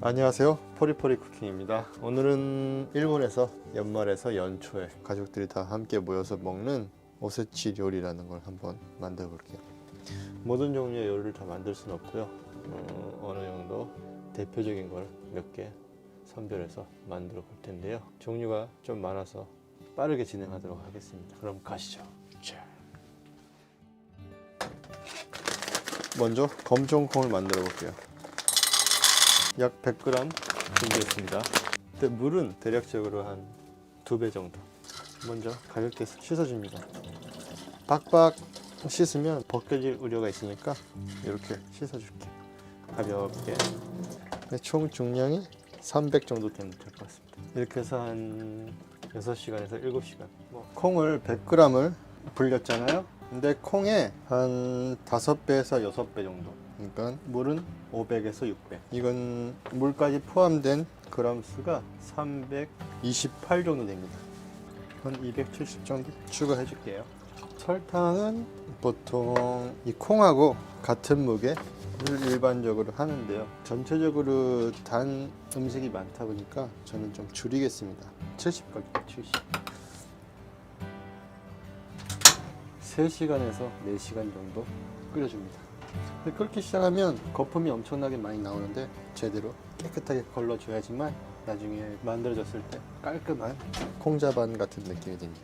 안녕하세요, 포리포리 쿠킹입니다. 오늘은 일본에서 연말에서 연초에 가족들이 다 함께 모여서 먹는 오세치 요리라는 걸 한번 만들어 볼게요. 모든 종류의 요리를 다 만들 수는 없고요. 어느 정도 대표적인 걸 몇 개 선별해서 만들어 볼 텐데요. 종류가 좀 많아서 빠르게 진행하도록 하겠습니다. 그럼 가시죠. 자, 먼저 검정콩을 만들어 볼게요. 약 100g 준비했습니다. 근데 물은 대략적으로 한 2배 정도. 먼저 가볍게 씻어줍니다. 빡빡 씻으면 벗겨질 우려가 있으니까 이렇게 씻어줄게. 가볍게. 총 중량이 300 정도 되면 될 것 같습니다. 이렇게 해서 한 6시간에서 7시간. 콩을 100g을 불렸잖아요. 근데 콩에 한 5배에서 6배 정도. 그러니까 물은 500에서 600. 이건 물까지 포함된 그램 수가 328 정도 됩니다. 한 270 정도 추가해 줄게요. 설탕은 보통 이 콩하고 같은 무게를 일반적으로 하는데요. 전체적으로 단 음식이 많다 보니까 저는 좀 줄이겠습니다. 70까지 70. 3시간에서 4시간 정도 끓여줍니다. 끓기 시작하면 거품이 엄청나게 많이 나오는데 제대로 깨끗하게 걸러줘야지만 나중에 만들어졌을 때 깔끔한 콩자반 같은 느낌이 듭니다.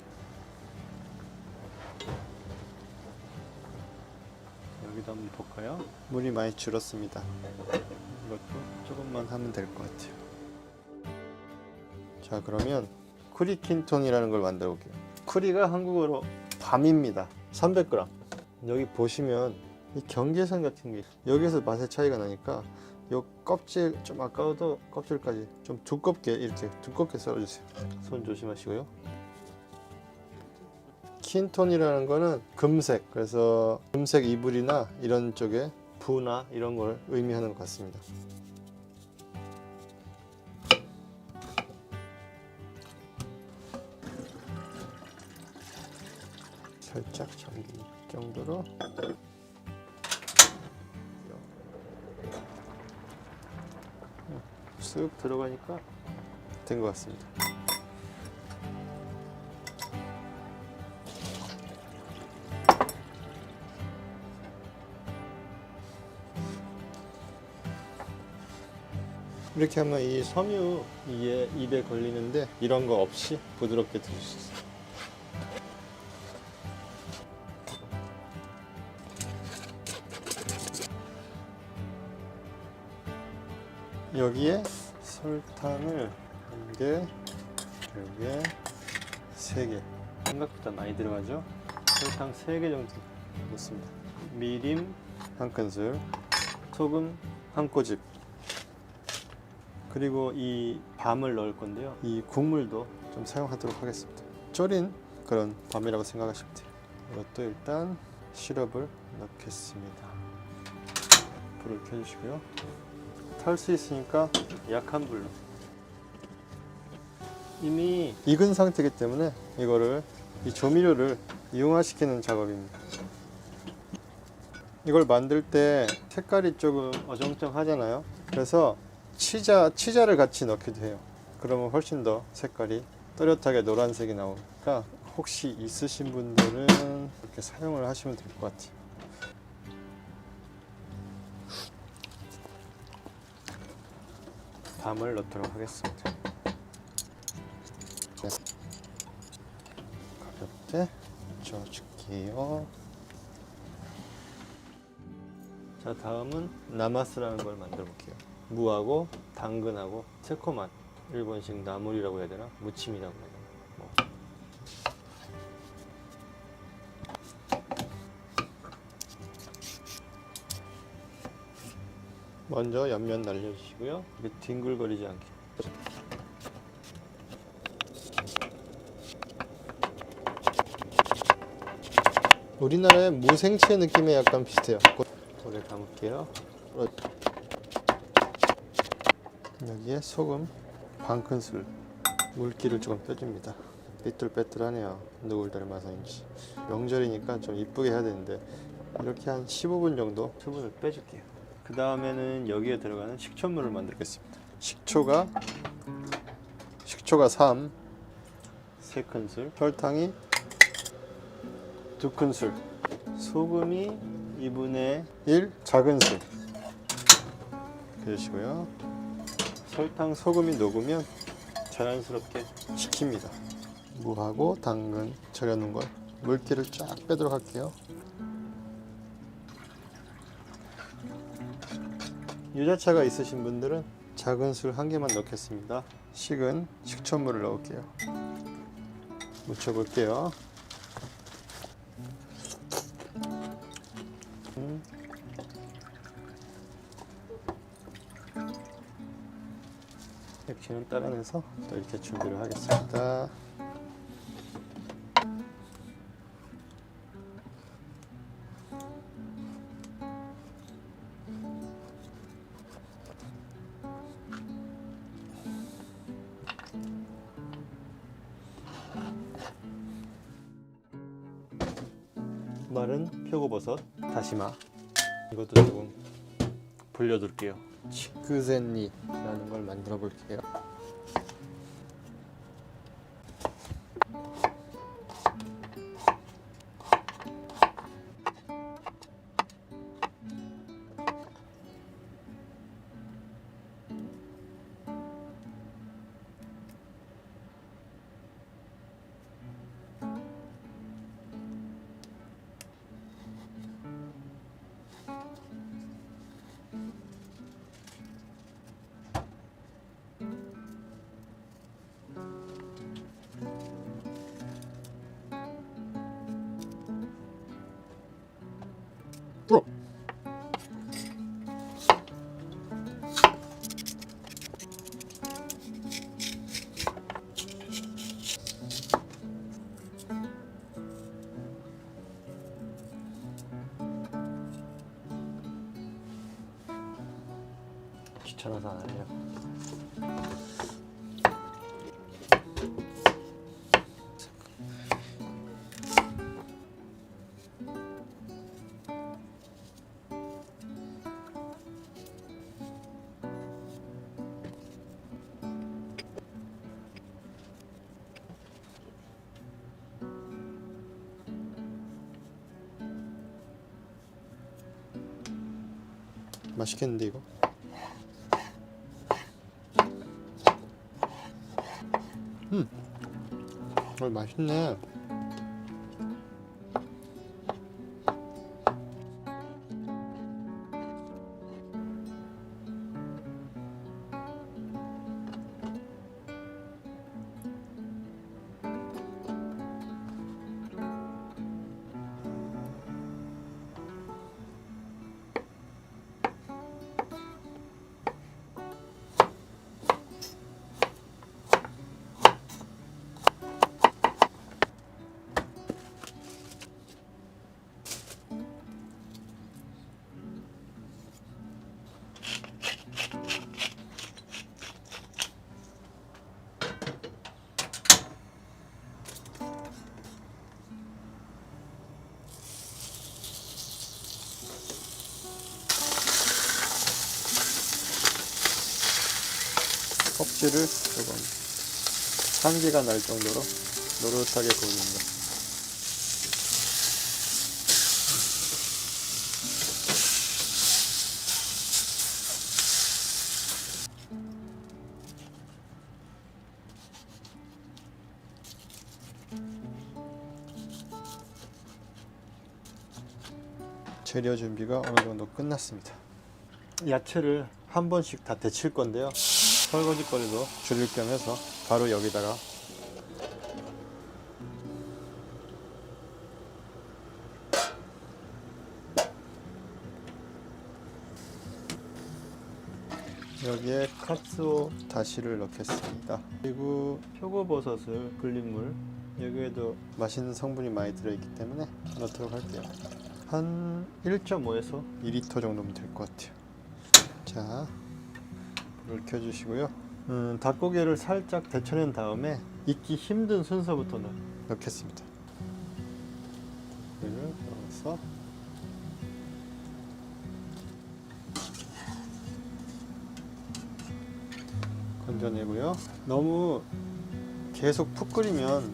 여기다 한번 볼까요? 물이 많이 줄었습니다. 이것도 조금만 하면 될 것 같아요. 자, 그러면 쿠리킨톤이라는 걸 만들어 볼게요. 쿠리가 한국어로 밤입니다. 300g. 여기 보시면 이 경계선 같은 게 여기서 맛의 차이가 나니까 요 껍질 좀 아까워도 껍질까지 좀 두껍게 이렇게 두껍게 썰어주세요. 손 조심하시고요. 킨톤이라는 거는 금색, 그래서 금색 이불이나 이런 쪽에 부나 이런 걸 의미하는 것 같습니다. 살짝 잠길 정도로 쓱 들어가니까 된 것 같습니다. 이렇게 하면 이 섬유 이게 입에 걸리는데 이런 거 없이 부드럽게 드실 수 있어요. 여기에 설탕을 1개, 2개, 3개. 생각보다 많이 들어가죠? 설탕 3개 정도 넣습니다. 미림 1큰술, 소금 1꼬집. 그리고 이 밤을 넣을 건데요. 이 국물도 좀 사용하도록 하겠습니다. 졸인 그런 밤이라고 생각하시면 돼요. 이것도 일단 시럽을 넣겠습니다. 불을 켜주시고요. 탈 수 있으니까 약한 불로. 이미 익은 상태이기 때문에 이거를 이 조미료를 이용화시키는 작업입니다. 이걸 만들 때 색깔이 조금 어정쩡하잖아요. 그래서 치자를 같이 넣기도 해요. 그러면 훨씬 더 색깔이 또렷하게 노란색이 나오니까 혹시 있으신 분들은 이렇게 사용을 하시면 될 것 같아요. 밤을 넣도록 하겠습니다. 가볍게 저어줄게요. 자, 다음은 나마스라는 걸 만들어 볼게요. 무하고 당근하고 새콤한 일본식 나물이라고 해야 되나? 무침이라고 해야 되나? 먼저 옆면 날려주시고요. 이게 뒹굴거리지 않게. 우리나라의 무생채 느낌에 약간 비슷해요. 오래 담을게요. 여기에 소금 1큰술, 물기를 조금 빼줍니다. 삐뚤빼뚤하네요. 누굴 닮아서인지. 명절이니까 좀 이쁘게 해야 되는데 이렇게 한 15분 정도 수분을 빼줄게요. 그 다음에는 여기에 들어가는 식초물을 만들겠습니다. 식초가 3, 3큰술, 설탕이 2큰술, 소금이 2분의 1 작은술 그러시고요. 설탕, 소금이 녹으면 자연스럽게 식힙니다. 무하고 당근 절여놓은 걸 물기를 쫙 빼도록 할게요. 유자차가 있으신 분들은 작은 술 1개만 넣겠습니다. 식은 식초물을 넣을게요. 묻혀볼게요. 액체는 따라내서 또 이렇게 준비를 하겠습니다. 마른 표고버섯, 다시마 이것도 조금 불려둘게요. 치크젠니라는 걸 만들어 볼게요. 귀찮아서 안 해요. 맛있겠는데 이거? 맛있네. 껍질을 조금 산기가 날 정도로 노릇하게 구웁니다. 재료 준비가 어느 정도 끝났습니다. 야채를 한 번씩 다 데칠 건데요. 설거지거리도 줄일 겸 해서 바로 여기다가 여기에 카츠오 다시를 넣겠습니다. 그리고 표고버섯을 불린 물, 여기에도 맛있는 성분이 많이 들어있기 때문에 넣도록 할게요. 한 1.5에서 2리터 정도면 될 것 같아요. 자, 불을 켜주시고요. 닭고기를 살짝 데쳐낸 다음에 익기 힘든 순서부터 넣겠습니다. 물을 넣어서 건져내고요. 너무 계속 푹 끓이면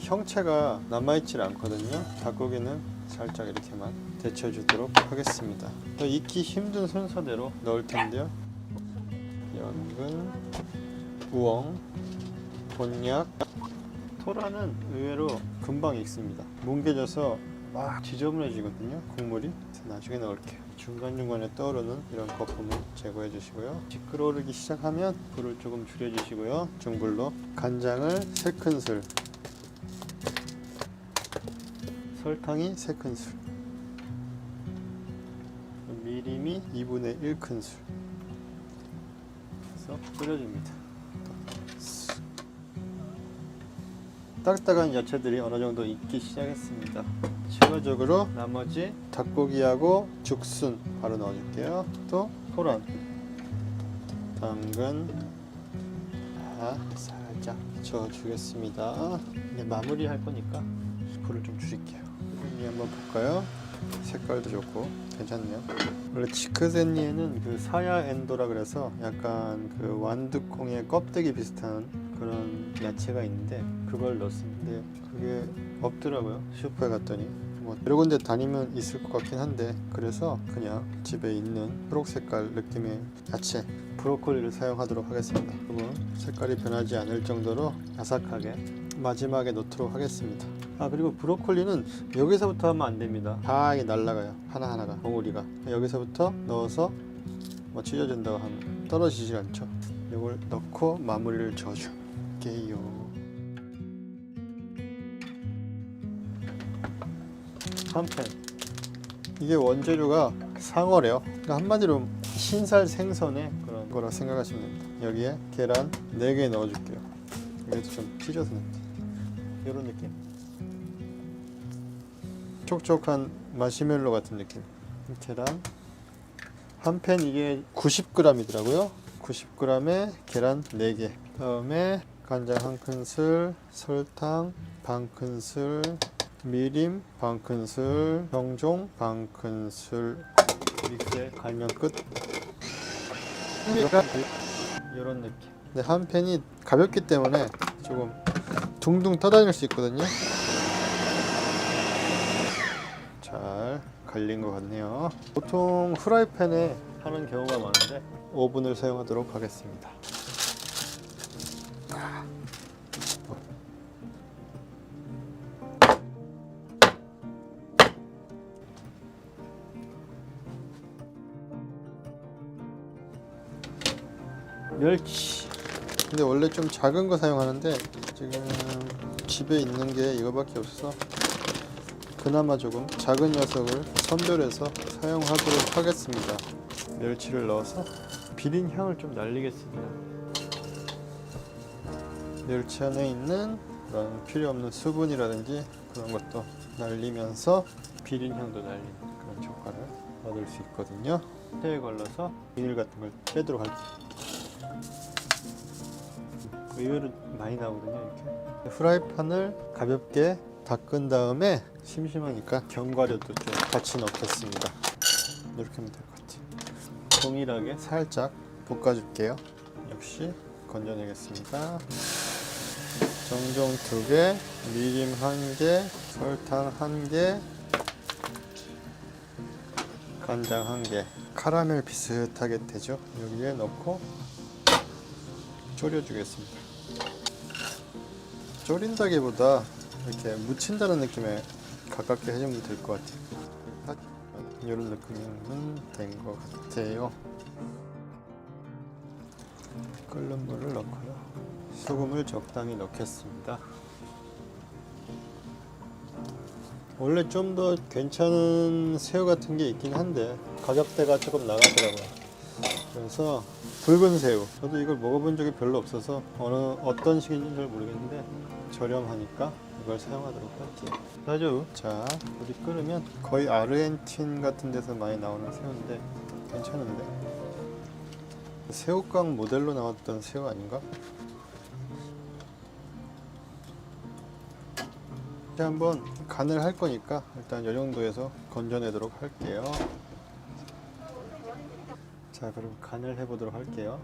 형체가 남아있질 않거든요. 닭고기는 살짝 이렇게만 데쳐주도록 하겠습니다. 더 익기 힘든 순서대로 넣을 텐데요. 연근, 우엉, 곤약, 토라는 의외로 금방 익습니다. 뭉개져서 막 지저분해지거든요, 국물이. 그래서 나중에 넣을게요. 중간중간에 떠오르는 이런 거품을 제거해 주시고요. 끓어오르기 시작하면 불을 조금 줄여 주시고요. 중불로 간장을 3큰술, 설탕이 3큰술, 미림이 2분의 1큰술 해서 끓여줍니다. 딱딱한 야채들이 어느 정도 익기 시작했습니다. 추가적으로 나머지 닭고기하고 죽순 바로 넣어줄게요. 또 토란, 당근 살짝 저어주겠습니다. 이제 마무리 할 거니까 불을 좀 줄일게요. 이 한번 볼까요? 색깔도 좋고 괜찮네요. 원래 치크세니에는 그 사야 엔도라 그래서 약간 그 완두콩의 껍데기 비슷한 그런 야채가 있는데 그걸 넣었는데 그게 없더라고요. 슈퍼에 갔더니 뭐 여러 군데 다니면 있을 것 같긴 한데, 그래서 그냥 집에 있는 초록색깔 느낌의 야채 브로콜리를 사용하도록 하겠습니다. 그러면 색깔이 변하지 않을 정도로 아삭하게 마지막에 넣도록 하겠습니다. 그리고 브로콜리는 여기서부터 하면 안 됩니다. 다 날아가요. 하나하나가 덩어리가. 여기서부터 넣어서 뭐 찢어진다고 하면 떨어지질 않죠. 이걸 넣고 마무리를 져줄게요. 한 팬. 이게 원재료가 상어래요. 그러니까 한마디로 흰살 생선의 그런 거라 생각하시면 됩니다. 여기에 계란 4개 넣어줄게요. 이것도 좀 찢어서 넣을게요. 이런 느낌. 촉촉한 마시멜로 같은 느낌. 계란 한 팬, 이게 90g이더라고요. 90g에 계란 4개. 다음에 간장 1큰술, 설탕 반큰술, 미림 반큰술, 정종 반큰술. 믹스에 갈면 끝. 이런 느낌. 근데 한 팬이 가볍기 때문에 조금 둥둥 떠다닐 수 있거든요. 잘 갈린 것 같네요. 보통 후라이팬에 하는 경우가 많은데 오븐을 사용하도록 하겠습니다. 멸치. 근데 원래 좀 작은 거 사용하는데 지금 집에 있는 게 이거밖에 없어서 그나마 조금 작은 녀석을 선별해서 사용하도록 하겠습니다. 멸치를 넣어서 비린 향을 좀 날리겠습니다. 멸치 안에 있는 그런 필요 없는 수분이라든지 그런 것도 날리면서 비린 향도 날리는 그런 효과를 얻을 수 있거든요. 테에 걸러서 비닐 같은 걸 빼도록 할게요. 의외로 많이 나오거든요. 이렇게 후라이팬을 가볍게 닦은 다음에 심심하니까 견과류도 좀 같이 넣겠습니다. 이렇게 하면 될 것 같아요. 동일하게 살짝 볶아줄게요. 역시 건져내겠습니다. 정종 2개, 미림 1개, 설탕 1개, 간장 1개. 카라멜 비슷하게 되죠. 여기에 넣고 졸여주겠습니다. 졸인다기보다 이렇게 묻힌다는 느낌에 가깝게 해주면 될 것 같아요. 이런 느낌은 된 것 같아요. 끓는 물을 넣고요. 소금을 적당히 넣겠습니다. 원래 좀 더 괜찮은 새우 같은 게 있긴 한데 가격대가 조금 나가더라고요. 그래서 붉은 새우, 저도 이걸 먹어본 적이 별로 없어서 어떤 식인지 잘 모르겠는데 저렴하니까 이걸 사용하도록 할게요. 아주 자, 물이 끓으면 거의 아르헨틴 같은 데서 많이 나오는 새우인데 괜찮은데 새우깡 모델로 나왔던 새우 아닌가? 이제 한번 간을 할 거니까 일단 이 정도에서 건져내도록 할게요. 자, 그럼 간을 해보도록 할게요.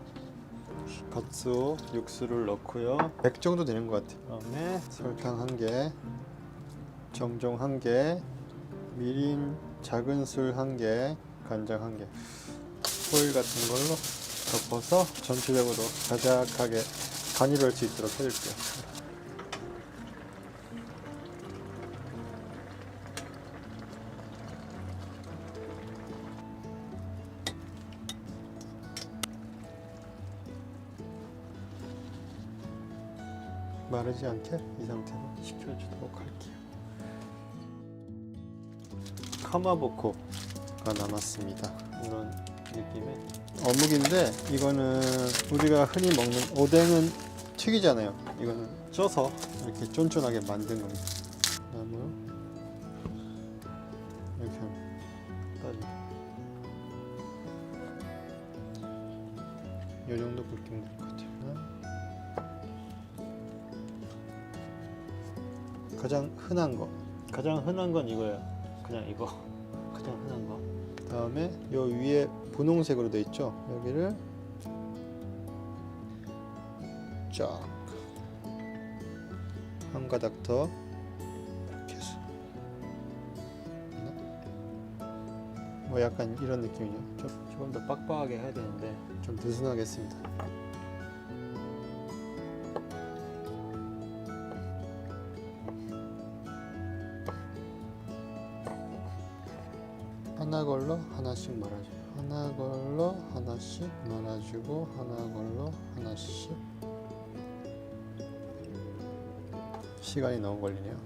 갓수 육수를 넣고요. 100 정도 되는 것 같아요. 그다음에 설탕 1개, 정종 1개, 미림 작은 술 1개, 간장 1개, 호일 같은 걸로 덮어서 전체적으로 자작하게 간이를 할 수 있도록 해줄게요. 마르지 않게 이 상태로 식혀주도록 할게요. 카마보코가 남았습니다. 이런 느낌의 어묵인데, 이거는 우리가 흔히 먹는 오뎅은 튀기잖아요. 이거는 쪄서 이렇게 쫀쫀하게 만든 겁니다. 그다음으로 이렇게 하면 따집니다. 이 정도 굵기면 될 것 같아요. 가장 흔한 건 이거예요. 그냥 이거 가장 흔한 거. 다음에 요 위에 분홍색으로 돼 있죠. 여기를 쫙 한 가닥 더 이렇게 해서, 뭐 약간 이런 느낌이죠. 조금 더 빡빡하게 해야 되는데 좀 느슨하게 했습니다. 하나 걸러 하나씩 말아주고, 하나 걸러 하나씩 말아주고, 하나 걸러 하나씩. 시간이 너무 걸리네요.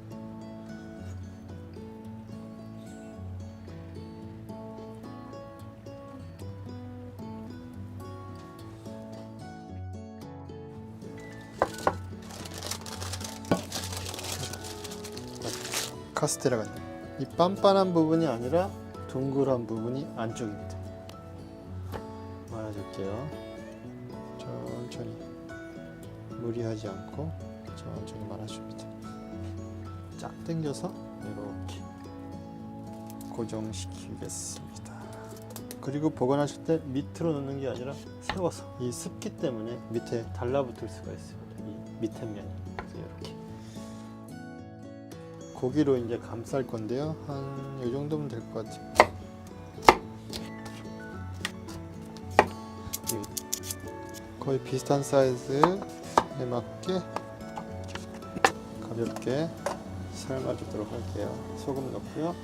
카스테라가 이 빤빤한 부분이 아니라 둥그란 부분이 안쪽입니다. 말아줄게요. 천천히, 무리하지 않고 천천히 말아줍니다. 쫙 당겨서 이렇게 고정시키겠습니다. 그리고 보관하실 때 밑으로 넣는 게 아니라 세워서, 이 습기 때문에 밑에 달라붙을 수가 있어요. 이 밑에 면이. 그래서 이렇게 고기로 이제 감쌀 건데요. 한 이 정도면 될 것 같아요. 거의 비슷한 사이즈에 맞게 가볍게 삶아주도록 할게요. 소금 넣고요.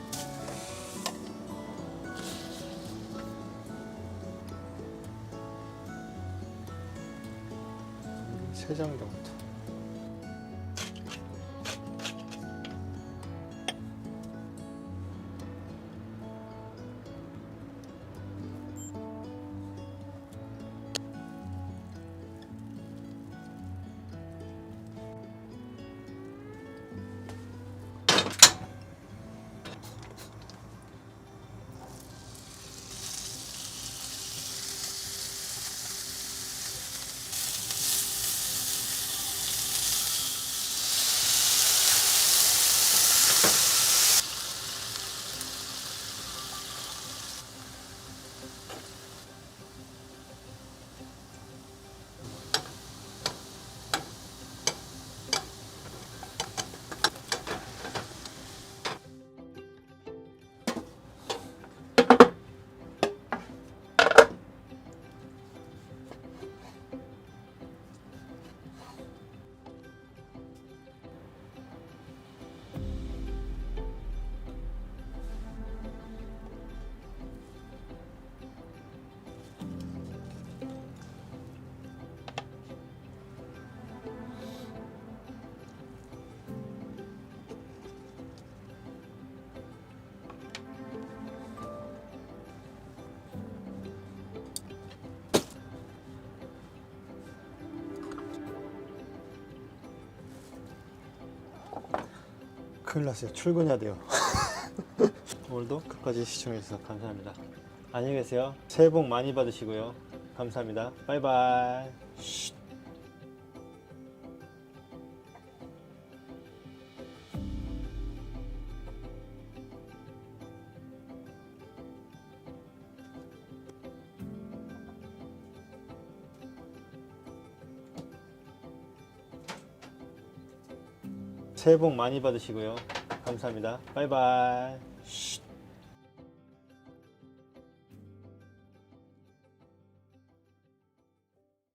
세 장 정도. 큰일 났어요. 출근해야 돼요. 오늘도 끝까지 시청해주셔서 감사합니다. 안녕히 계세요. 새해 복 많이 받으시고요. 감사합니다. 바이바이. 새해 복 많이 받으시고요. 감사합니다. 바이바이.